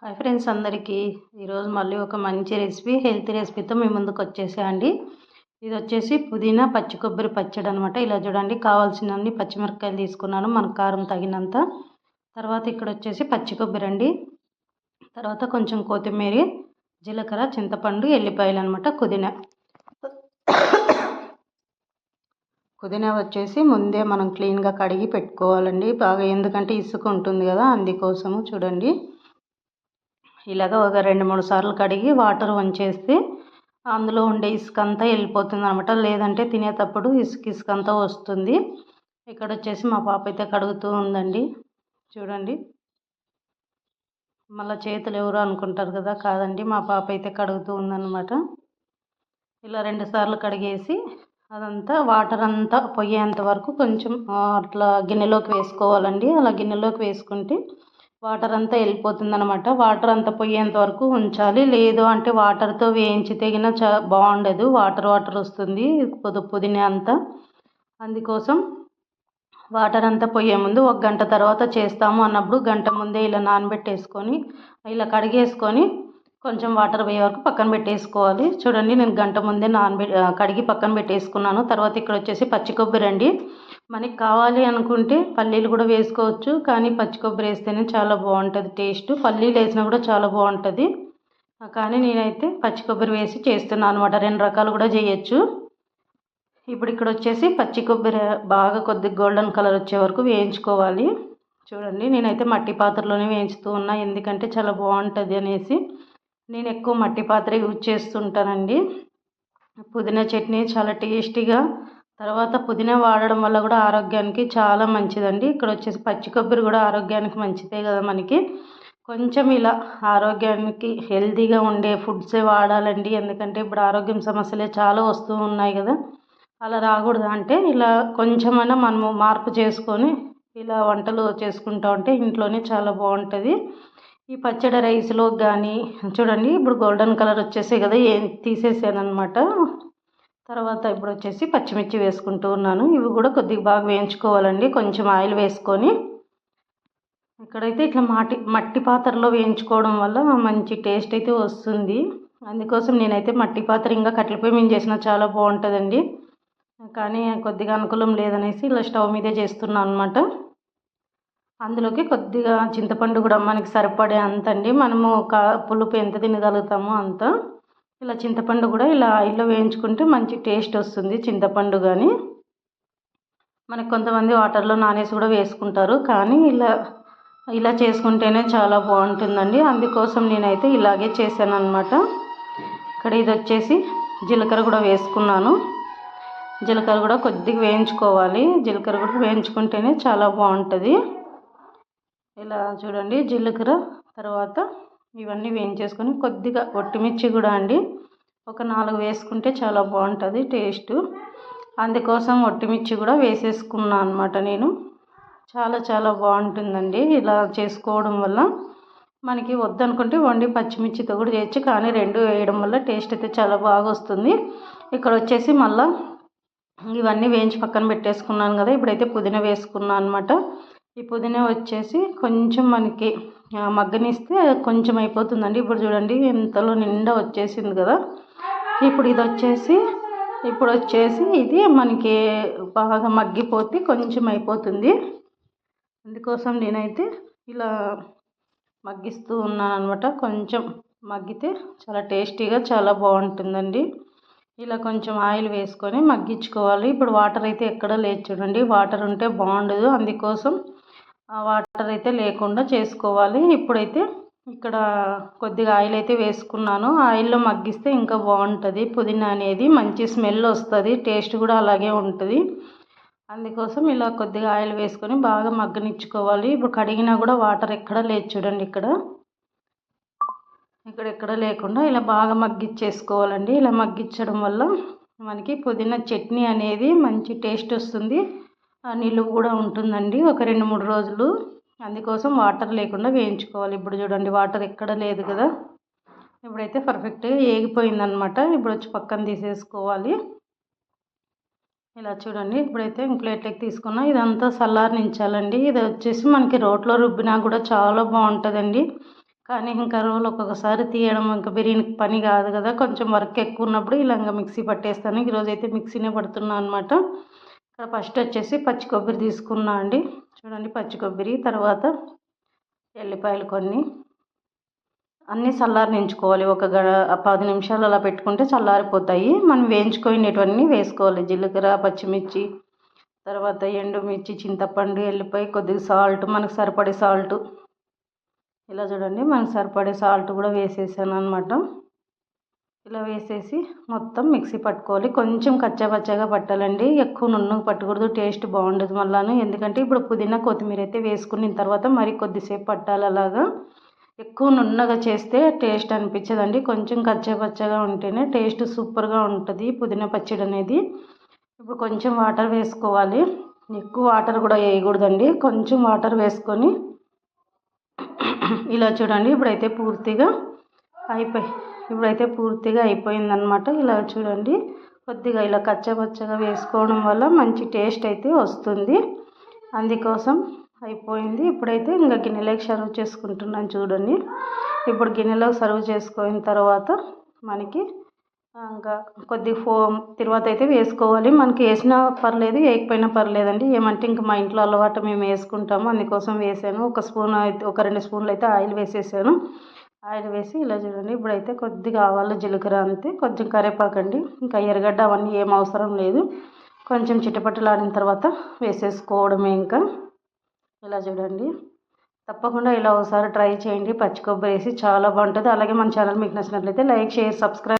Hi friends అందరికీ ఈరోజు మళ్ళీ ఒక మంచి రెసిపీ హెల్తీ రెసిపీతో మీ ముందుకు వచ్చేసాయండి. ఇది వచ్చేసి పుదీనా పచ్చి కొబ్బరి పచ్చడి అనమాట. ఇలా చూడండి, కావాల్సినన్ని పచ్చిమిరపకాయలు తీసుకున్నాను మనకు కారం తగినంత. తర్వాత ఇక్కడ వచ్చేసి పచ్చి కొబ్బరి అండి. తర్వాత కొంచెం కొత్తిమీర, జీలకర్ర, చింతపండు, ఎల్లిపాయలు అనమాట. పుదీనా వచ్చేసి ముందే మనం క్లీన్గా కడిగి పెట్టుకోవాలండి బాగా, ఎందుకంటే ఇసుక ఉంటుంది కదా, అందుకోసము చూడండి. ఇలాగ ఒక 2-3 సార్లు కడిగి వాటర్ వంచేస్తే అందులో ఉండే ఇసుక అంతా వెళ్ళిపోతుంది అనమాట. లేదంటే తినేటప్పుడు ఇసుక అంతా వస్తుంది. ఇక్కడ వచ్చేసి మా పాప అయితే కడుగుతూ ఉందండి. చూడండి, మళ్ళీ చేతులు ఎవరు అనుకుంటారు కదా, కాదండి, మా పాప అయితే కడుగుతూ ఉందన్నమాట. ఇలా 2 సార్లు కడిగేసి అదంతా వాటర్ అంతా పోయేంత వరకు కొంచెం అట్లా గిన్నెలోకి వేసుకోవాలండి. అలా గిన్నెలోకి వేసుకుంటే వాటర్ అంతా వెళ్ళిపోతుంది అనమాట. వాటర్ అంతా పోయేంత వరకు ఉంచాలి. లేదు అంటే వాటర్తో వేయించి తెగిన బాగుండదు, వాటర్ వస్తుంది పుదీనా అంతా. అందుకోసం వాటర్ అంతా పోయే ముందు 1 గంట తర్వాత చేస్తాము అన్నప్పుడు గంట ముందే ఇలా నానబెట్టేసుకొని ఇలా కడిగేసుకొని కొంచెం వాటర్ పోయే వరకు పక్కన పెట్టేసుకోవాలి. చూడండి, నేను గంట ముందే కడిగి పక్కన పెట్టేసుకున్నాను. తర్వాత ఇక్కడ వచ్చేసి పచ్చి కొబ్బరి అండి. మనకి కావాలి అనుకుంటే పల్లీలు కూడా వేసుకోవచ్చు, కానీ పచ్చి కొబ్బరి వేస్తేనే చాలా బాగుంటుంది టేస్ట్. పల్లీలు వేసినా కూడా చాలా బాగుంటుంది, కానీ నేనైతే పచ్చి కొబ్బరి వేసి చేస్తున్నాను అనమాట. 2 రకాలు కూడా చేయొచ్చు. ఇప్పుడు ఇక్కడ వచ్చేసి పచ్చి కొబ్బరి బాగా కొద్దిగా గోల్డెన్ కలర్ వచ్చే వరకు వేయించుకోవాలి. చూడండి, నేనైతే మట్టి పాత్రలోనే వేయించుతూ ఉన్నా, ఎందుకంటే చాలా బాగుంటుంది అనేసి. నేను ఎక్కువ మట్టి పాత్ర యూజ్ చేస్తుంటానండి. పుదీనా చట్నీ చాలా టేస్టీగా, తర్వాత పుదీనా వాడడం వల్ల కూడా ఆరోగ్యానికి చాలా మంచిదండి. ఇక్కడ వచ్చేసి పచ్చి కొబ్బరి కూడా ఆరోగ్యానికి మంచిదే కదా మనకి. కొంచెం ఇలా ఆరోగ్యానికి హెల్తీగా ఉండే ఫుడ్సే వాడాలండి, ఎందుకంటే ఇప్పుడు ఆరోగ్యం సమస్యలే చాలా వస్తూ ఉన్నాయి కదా. అలా రాకూడదు అంటే ఇలా కొంచెమైనా మనము మార్పు చేసుకొని ఇలా వంటలు చేసుకుంటూ ఉంటే ఇంట్లోనే చాలా బాగుంటుంది. ఈ పచ్చడి రైస్లో కానీ చూడండి, ఇప్పుడు గోల్డెన్ కలర్ వచ్చేసాయి కదా, తీసేసాను అనమాట. తర్వాత ఇప్పుడు వచ్చేసి పచ్చిమిర్చి వేసుకుంటూ ఉన్నాను. ఇవి కూడా కొద్దిగా బాగా వేయించుకోవాలండి, కొంచెం ఆయిల్ వేసుకొని. ఇక్కడైతే ఇట్లా మట్టి పాత్రలో వేయించుకోవడం వల్ల మంచి టేస్ట్ అయితే వస్తుంది. అందుకోసం నేనైతే మట్టి పాత్ర ఇంకా కట్టెల పొయ్యి మీద చేసినా చాలా బాగుంటుందండి, కానీ కొద్దిగా అనుకూలం లేదనేసి ఇలా స్టవ్ మీదే చేస్తున్నాను అనమాట. అందులోకి కొద్దిగా చింతపండు కూడా మనకి సరిపడే అంత అండి, మనము పులుపు ఎంత తినగలుగుతామో అంత. ఇలా చింతపండు కూడా ఇలా ఆయిల్లో వేయించుకుంటే మంచి టేస్ట్ వస్తుంది చింతపండు. కానీ మనకు కొంతమంది వాటర్లో నానేసి కూడా వేసుకుంటారు, కానీ ఇలా చేసుకుంటేనే చాలా బాగుంటుందండి. అందుకోసం నేనైతే ఇలాగే చేశాను అనమాట. ఇక్కడ ఇది వచ్చేసి జీలకర్ర కూడా వేసుకున్నాను. జీలకర్ర కూడా కొద్దిగా వేయించుకోవాలి, జీలకర్ర కూడా వేయించుకుంటేనే చాలా బాగుంటుంది. ఇలా చూడండి, జీలకర్ర తర్వాత ఇవన్నీ వేయించేసుకొని కొద్దిగా ఒట్టిమిర్చి కూడా అండి ఒక 4 వేసుకుంటే చాలా బాగుంటుంది టేస్ట్. అందుకోసం ఒట్టిమిర్చి కూడా వేసేసుకున్నాను అనమాట నేను. చాలా చాలా బాగుంటుందండి ఇలా చేసుకోవడం వల్ల. మనకి వద్దనుకుంటే వండి పచ్చిమిర్చితో కూడా చేయొచ్చు, కానీ 2 వేయడం వల్ల టేస్ట్ అయితే చాలా బాగా వస్తుంది. ఇక్కడ వచ్చేసి మళ్ళీ ఇవన్నీ వేయించి పక్కన పెట్టేసుకున్నాను కదా. ఇప్పుడైతే పుదీనా వేసుకున్నాను అనమాట. ఈ పుదీనా వచ్చేసి కొంచెం మనకి మగ్గనిస్తే కొంచెం అయిపోతుందండి. ఇప్పుడు చూడండి ఇంతలో నిండా వచ్చేసింది కదా. ఇప్పుడు వచ్చేసి ఇది మనకి బాగా మగ్గిపోతే కొంచెం అయిపోతుంది. అందుకోసం నేనైతే ఇలా మగ్గిస్తూ ఉన్నాను అనమాట. కొంచెం మగ్గితే చాలా టేస్టీగా చాలా బాగుంటుందండి. ఇలా కొంచెం ఆయిల్ వేసుకొని మగ్గించుకోవాలి. ఇప్పుడు వాటర్ అయితే ఎక్కడ లేదు చూడండి, వాటర్ ఉంటే బాగుండదు, అందుకోసం ఆ వాటర్ అయితే లేకుండా చేసుకోవాలి. ఇప్పుడైతే ఇక్కడ కొద్దిగా ఆయిల్ అయితే వేసుకున్నాను. ఆయిల్లో మగ్గిస్తే ఇంకా బాగుంటుంది, పుదీనా అనేది మంచి స్మెల్ వస్తుంది, టేస్ట్ కూడా అలాగే ఉంటుంది. అందుకోసం ఇలా కొద్దిగా ఆయిల్ వేసుకొని బాగా మగ్గనిచ్చుకోవాలి. ఇప్పుడు కడిగినా కూడా వాటర్ ఎక్కడ లేదు చూడండి, ఎక్కడ లేకుండా ఇలా బాగా మగ్గిచ్చేసుకోవాలండి. ఇలా మగ్గించడం వల్ల మనకి పుదీనా చట్నీ అనేది మంచి టేస్ట్ వస్తుంది, నిలువ కూడా ఉంటుందండి ఒక 2-3 రోజులు. అందుకోసం వాటర్ లేకుండా వేయించుకోవాలి. ఇప్పుడు చూడండి, వాటర్ ఎక్కడ లేదు కదా. ఇప్పుడైతే పర్ఫెక్ట్గా ఏగిపోయిందనమాట. ఇప్పుడు వచ్చి పక్కన తీసేసుకోవాలి. ఇలా చూడండి, ఇప్పుడైతే ప్లేట్లోకి తీసుకున్నా. ఇదంతా చల్లారనించాలండి. ఇది వచ్చేసి మనకి రోట్లో రుబ్బినా కూడా చాలా బాగుంటుందండి, కానీ ఇంకా రోలు ఒక్కొక్కసారి తీయడం ఇంకా బిర్యానీ పని కాదు కదా, కొంచెం వర్క్ ఎక్కువ ఉన్నప్పుడు ఇలా ఇంకా మిక్సీ పట్టేస్తాను. ఈరోజు అయితే మిక్సీనే పడుతున్నాను అనమాట. ఇక్కడ ఫస్ట్ వచ్చేసి పచ్చి కొబ్బరి తీసుకున్నా అండి. చూడండి, పచ్చి కొబ్బరి, తర్వాత ఎల్లిపాయలు కొన్ని అన్నీ చల్లారనించుకోవాలి. 10 నిమిషాలు అలా పెట్టుకుంటే చల్లారిపోతాయి. మనం వేయించుకునేటివన్నీ వేసుకోవాలి. జీలకర్ర, పచ్చిమిర్చి, తర్వాత ఎండుమిర్చి, చింతపండు, ఎల్లిపాయ, కొద్దిగా సాల్ట్, మనకు సరిపడే సాల్ట్. ఇలా చూడండి, మనకు సరిపడే సాల్ట్ కూడా వేసేసాను అనమాట. ఇలా వేసేసి మొత్తం మిక్సీ పట్టుకోవాలి. కొంచెం కచ్చాపచ్చాగా పట్టాలండి, ఎక్కువ నున్నగా పట్టకూడదు, టేస్ట్ బాగుండదు మళ్ళాను. ఎందుకంటే ఇప్పుడు పుదీనా కొత్తిమీర అయితే వేసుకున్న తర్వాత మరి కొద్దిసేపు పట్టాలి. అలాగా ఎక్కువ నున్నగా చేస్తే టేస్ట్ అనిపించదండి. కొంచెం కచ్చాపచ్చాగా ఉంటేనే టేస్ట్ సూపర్గా ఉంటుంది పుదీనా పచ్చడి అనేది. ఇప్పుడు కొంచెం వాటర్ వేసుకోవాలి. ఎక్కువ వాటర్ కూడా వేయకూడదండి, కొంచెం వాటర్ వేసుకొని ఇలా చూడండి. ఇప్పుడైతే పూర్తిగా అయిపోయిందనమాట. ఇలా చూడండి, కొద్దిగా ఇలా కచ్చాపచ్చగా వేసుకోవడం వల్ల మంచి టేస్ట్ అయితే వస్తుంది. అందుకోసం అయిపోయింది. ఇప్పుడైతే ఇంకా గిన్నెలోకి సర్వ్ చేసుకుంటున్నాను చూడండి. ఇప్పుడు గిన్నెలో సర్వ్ చేసుకున్న తర్వాత మనకి ఇంకా కొద్దిగా తర్వాత అయితే వేసుకోవాలి. మనకి వేసినా పర్లేదు, వేయకపోయినా పర్లేదండి. ఏమంటే ఇంకా మా ఇంట్లో అలవాటు, మేము వేసుకుంటాము, అందుకోసం వేసాను. 2 స్పూన్లు అయితే ఆయిల్ వేసేసాను. ఆయిల్ వేసి ఇలా చూడండి. ఇప్పుడైతే కొద్దిగా ఆవాలు, జీలకర్ర, అంతే, కొంచెం కరివేపాకండి. ఇంకా ఎర్రగడ్డ అవన్నీ ఏం అవసరం లేదు. కొంచెం చిటపటలాడిన తర్వాత వేసేసుకోవడమే ఇంకా. ఇలా చూడండి, తప్పకుండా ఇలా ఒకసారి ట్రై చేయండి. పచ్చి కొబ్బరి వేసి చాలా బాగుంటుంది. అలాగే మన ఛానల్ మీకు నచ్చినట్లయితే లైక్, షేర్, సబ్స్క్రైబ్.